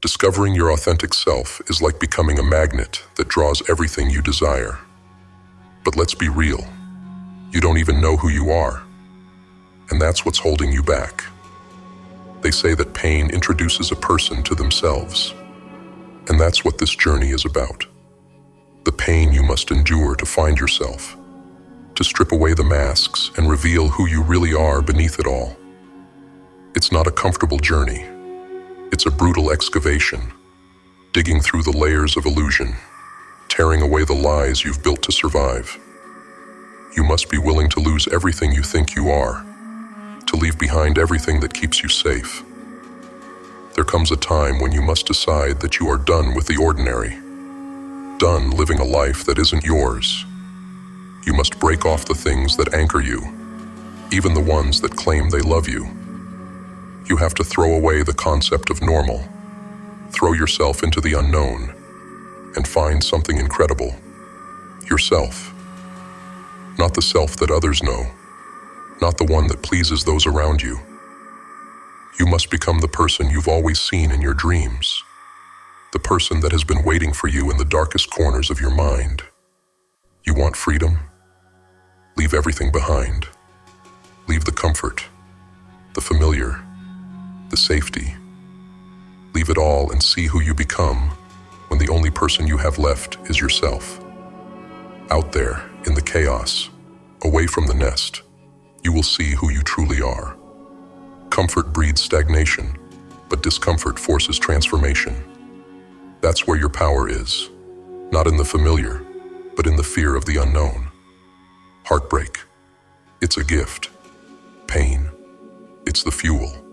Discovering your authentic self is like becoming a magnet that draws everything you desire. But let's be real, you don't even know who you are, and that's what's holding you back. They say that pain introduces a person to themselves, and that's what this journey is about. The pain you must endure to find yourself, to strip away the masks and reveal who you really are beneath it all. It's not a comfortable journey. It's a brutal excavation, digging through the layers of illusion, tearing away the lies you've built to survive. You must be willing to lose everything you think you are, to leave behind everything that keeps you safe. There comes a time when you must decide that you are done with the ordinary, done living a life that isn't yours. You must break off the things that anchor you, even the ones that claim they love you. You have to throw away the concept of normal, throw yourself into the unknown, and find something incredible. Yourself. Not the self that others know, not the one that pleases those around you. You must become the person you've always seen in your dreams, the person that has been waiting for you in the darkest corners of your mind. You want freedom? Leave everything behind. Leave the comfort, the familiar, the safety. Leave it all and see who you become when the only person you have left is yourself. Out there, in the chaos, away from the nest, you will see who you truly are. Comfort breeds stagnation, but discomfort forces transformation. That's where your power is, not in the familiar, but in the fear of the unknown. Heartbreak, it's a gift. Pain, it's the fuel.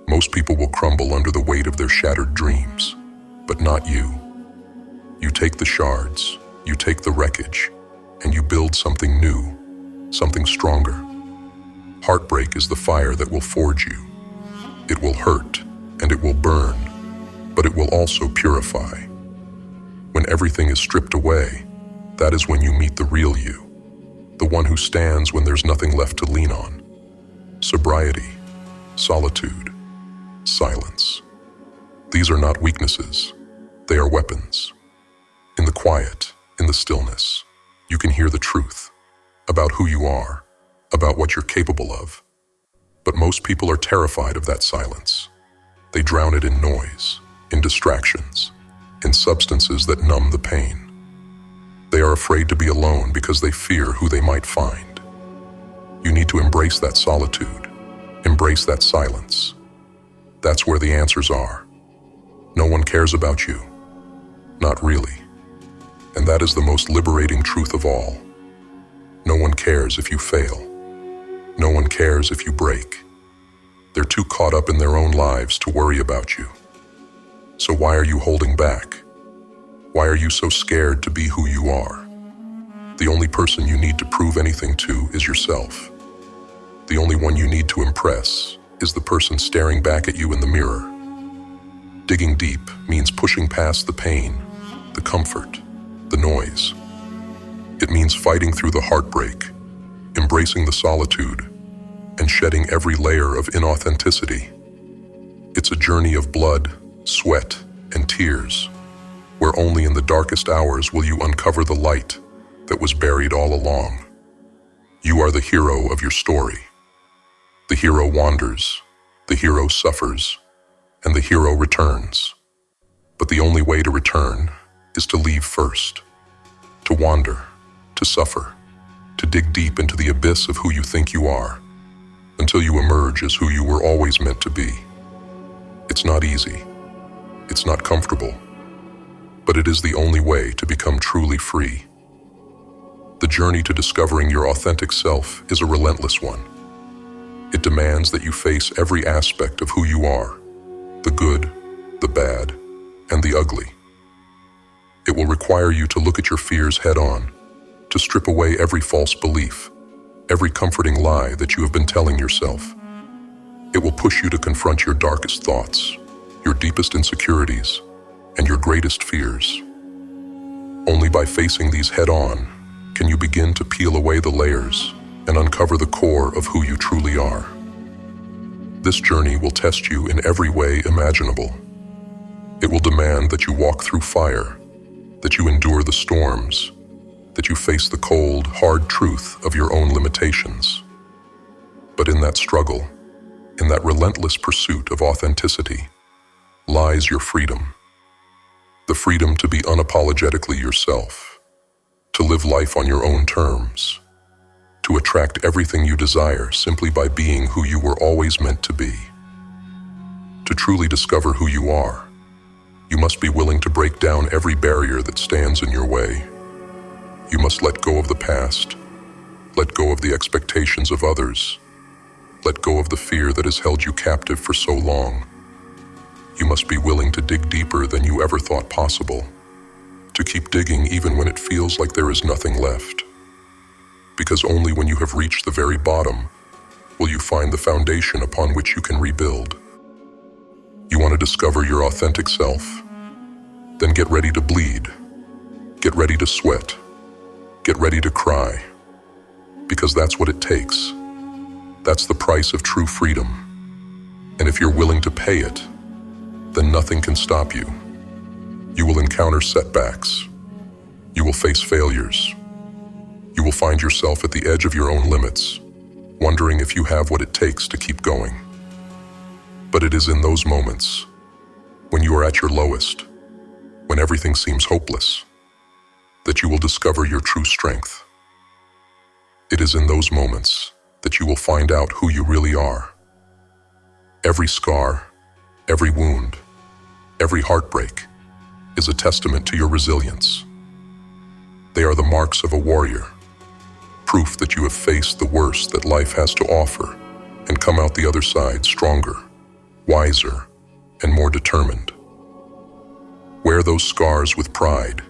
Most people will crumble under the weight of their shattered dreams, but not you. You take the shards, you take the wreckage, and you build something new, something stronger. Heartbreak is the fire that will forge you. It will hurt, and it will burn, but it will also purify. When everything is stripped away, that is when you meet the real you, the one who stands when there's nothing left to lean on. Sobriety, solitude, silence. These are not weaknesses, they are weapons. In the quiet, in the stillness, you can hear the truth about who you are, about what you're capable of. But most people are terrified of that silence. They drown it in noise, in distractions, in substances that numb the pain. They are afraid to be alone because they fear who they might find. You need to embrace that solitude, embrace that silence. That's where the answers are. No one cares about you. Not really. And that is the most liberating truth of all. No one cares if you fail. No one cares if you break. They're too caught up in their own lives to worry about you. So why are you holding back? Why are you so scared to be who you are? The only person you need to prove anything to is yourself. The only one you need to impress is the person staring back at you in the mirror. Digging deep means pushing past the pain, the comfort, the noise. It means fighting through the heartbreak, embracing the solitude, and shedding every layer of inauthenticity. It's a journey of blood, sweat, and tears, where only in the darkest hours will you uncover the light that was buried all along. You are the hero of your story. The hero wanders, the hero suffers, and the hero returns. But the only way to return is to leave first, to wander, to suffer, to dig deep into the abyss of who you think you are, until you emerge as who you were always meant to be. It's not easy. It's not comfortable. But it is the only way to become truly free. The journey to discovering your authentic self is a relentless one. It demands that you face every aspect of who you are, the good, the bad, and the ugly. It will require you to look at your fears head on, to strip away every false belief, every comforting lie that you have been telling yourself. It will push you to confront your darkest thoughts, your deepest insecurities, and your greatest fears. Only by facing these head on can you begin to peel away the layers and uncover the core of who you truly are. This journey will test you in every way imaginable. It will demand that you walk through fire, that you endure the storms, that you face the cold, hard truth of your own limitations. But in that struggle, in that relentless pursuit of authenticity, lies your freedom. The freedom to be unapologetically yourself, to live life on your own terms, to attract everything you desire simply by being who you were always meant to be. To truly discover who you are, you must be willing to break down every barrier that stands in your way. You must let go of the past, let go of the expectations of others, let go of the fear that has held you captive for so long. You must be willing to dig deeper than you ever thought possible, to keep digging even when it feels like there is nothing left. Because only when you have reached the very bottom will you find the foundation upon which you can rebuild. You want to discover your authentic self? Then get ready to bleed. Get ready to sweat. Get ready to cry. Because that's what it takes. That's the price of true freedom. And if you're willing to pay it, then nothing can stop you. You will encounter setbacks. You will face failures. You will find yourself at the edge of your own limits, wondering if you have what it takes to keep going. But it is in those moments, when you are at your lowest, when everything seems hopeless, that you will discover your true strength. It is in those moments that you will find out who you really are. Every scar, every wound, every heartbreak is a testament to your resilience. They are the marks of a warrior, proof that you have faced the worst that life has to offer and come out the other side stronger, wiser, and more determined. Wear those scars with pride,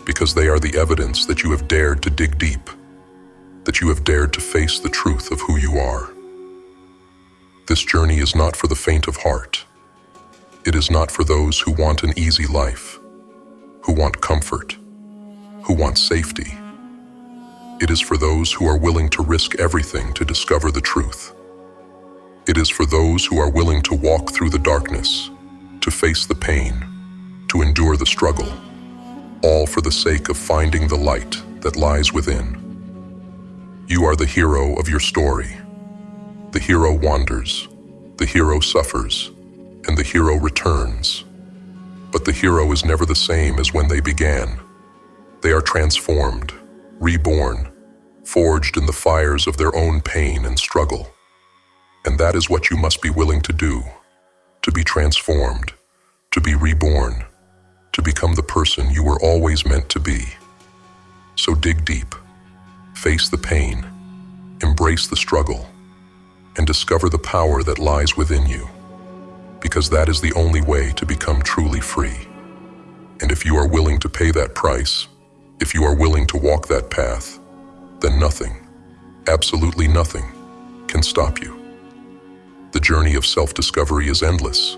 because they are the evidence that you have dared to dig deep, that you have dared to face the truth of who you are. This journey is not for the faint of heart. It is not for those who want an easy life, who want comfort, who want safety. It is for those who are willing to risk everything to discover the truth. It is for those who are willing to walk through the darkness, to face the pain, to endure the struggle, all for the sake of finding the light that lies within. You are the hero of your story. The hero wanders, the hero suffers, and the hero returns. But the hero is never the same as when they began. They are transformed, reborn, forged in the fires of their own pain and struggle. And that is what you must be willing to do, to be transformed, to be reborn, to become the person you were always meant to be. So dig deep, face the pain, embrace the struggle, and discover the power that lies within you, because that is the only way to become truly free. And if you are willing to pay that price, if you are willing to walk that path, then nothing, absolutely nothing, can stop you. The journey of self-discovery is endless.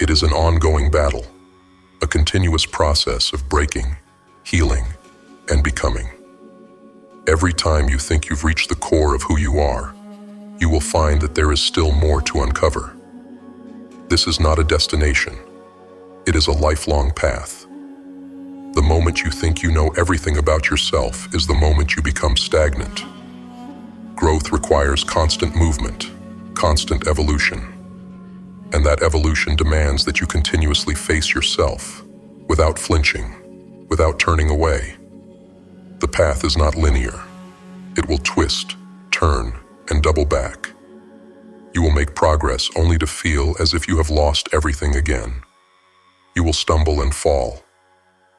It is an ongoing battle, a continuous process of breaking, healing, and becoming. Every time you think you've reached the core of who you are, you will find that there is still more to uncover. This is not a destination. It is a lifelong path. The moment you think you know everything about yourself is the moment you become stagnant. Growth requires constant movement, constant evolution. And that evolution demands that you continuously face yourself, without flinching, without turning away. The path is not linear. It will twist, turn, and double back. You will make progress only to feel as if you have lost everything again. You will stumble and fall.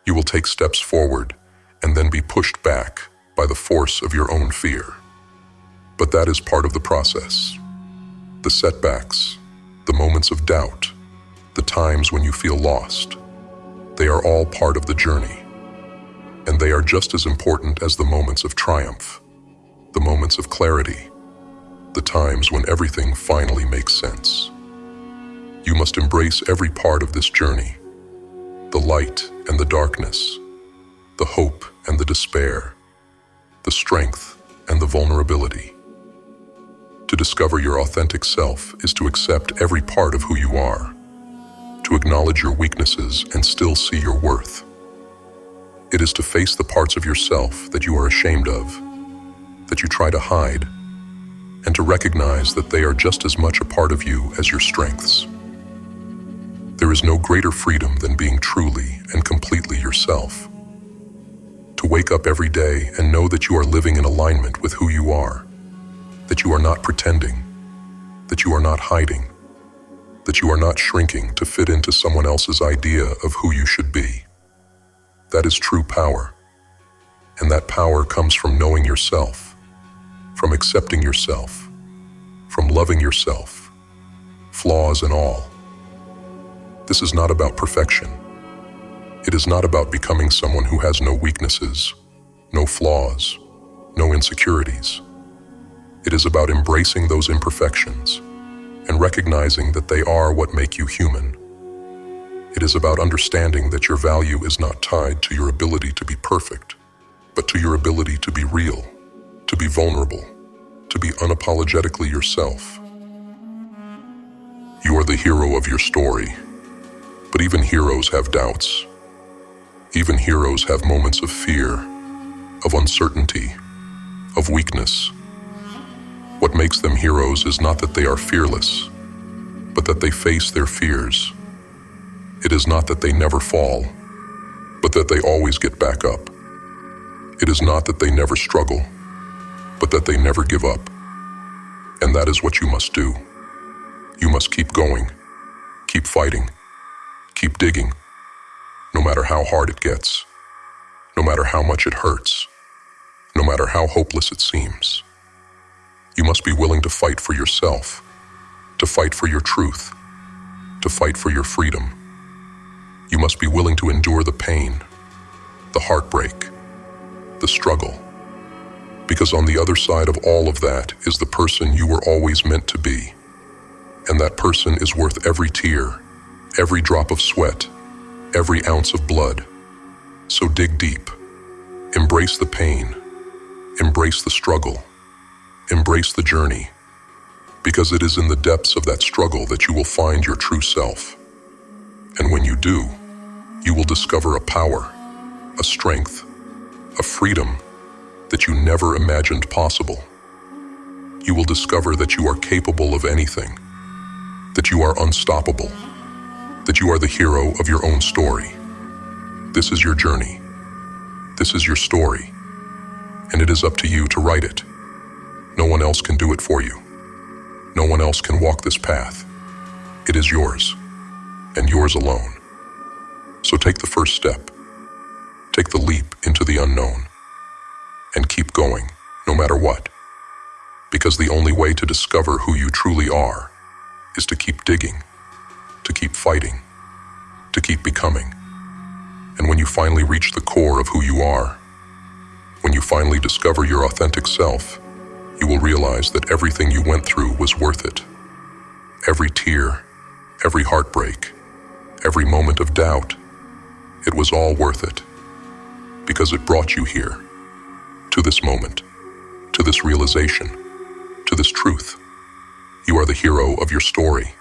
You will take steps forward and then be pushed back by the force of your own fear. But that is part of the process. The setbacks, the moments of doubt, the times when you feel lost, they are all part of the journey. And they are just as important as the moments of triumph, the moments of clarity, the times when everything finally makes sense. You must embrace every part of this journey, the light and the darkness, the hope and the despair, the strength and the vulnerability. To discover your authentic self is to accept every part of who you are, to acknowledge your weaknesses and still see your worth. It is to face the parts of yourself that you are ashamed of, that you try to hide, and to recognize that they are just as much a part of you as your strengths. There is no greater freedom than being truly and completely yourself. To wake up every day and know that you are living in alignment with who you are, that you are not pretending, that you are not hiding, that you are not shrinking to fit into someone else's idea of who you should be. That is true power. And that power comes from knowing yourself, from accepting yourself, from loving yourself, flaws and all. This is not about perfection. It is not about becoming someone who has no weaknesses, no flaws, no insecurities. It is about embracing those imperfections and recognizing that they are what make you human. It is about understanding that your value is not tied to your ability to be perfect, but to your ability to be real, to be vulnerable, to be unapologetically yourself. You are the hero of your story, but even heroes have doubts. Even heroes have moments of fear, of uncertainty, of weakness. What makes them heroes is not that they are fearless, but that they face their fears. It is not that they never fall, but that they always get back up. It is not that they never struggle, but that they never give up. And that is what you must do. You must keep going, keep fighting, keep digging, no matter how hard it gets, no matter how much it hurts, no matter how hopeless it seems. You must be willing to fight for yourself, to fight for your truth, to fight for your freedom. You must be willing to endure the pain, the heartbreak, the struggle, because on the other side of all of that is the person you were always meant to be. And that person is worth every tear, every drop of sweat, every ounce of blood. So dig deep, embrace the pain, embrace the struggle, embrace the journey, because it is in the depths of that struggle that you will find your true self. And when you do, you will discover a power, a strength, a freedom that you never imagined possible. You will discover that you are capable of anything, that you are unstoppable, that you are the hero of your own story. This is your journey. This is your story. And it is up to you to write it. No one else can do it for you. No one else can walk this path. It is yours, and yours alone. So take the first step. Take the leap into the unknown. And keep going, no matter what. Because the only way to discover who you truly are is to keep digging, to keep fighting, to keep becoming. And when you finally reach the core of who you are, when you finally discover your authentic self, you will realize that everything you went through was worth it. Every tear, every heartbreak, every moment of doubt, it was all worth it. Because it brought you here, to this moment, to this realization, to this truth. You are the hero of your story.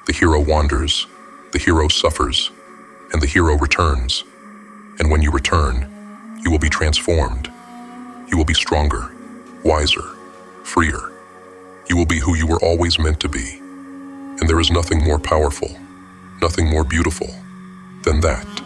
The hero wanders, the hero suffers, and the hero returns. And when you return, you will be transformed. You will be stronger, wiser, freer. You will be who you were always meant to be. And there is nothing more powerful, nothing more beautiful than that.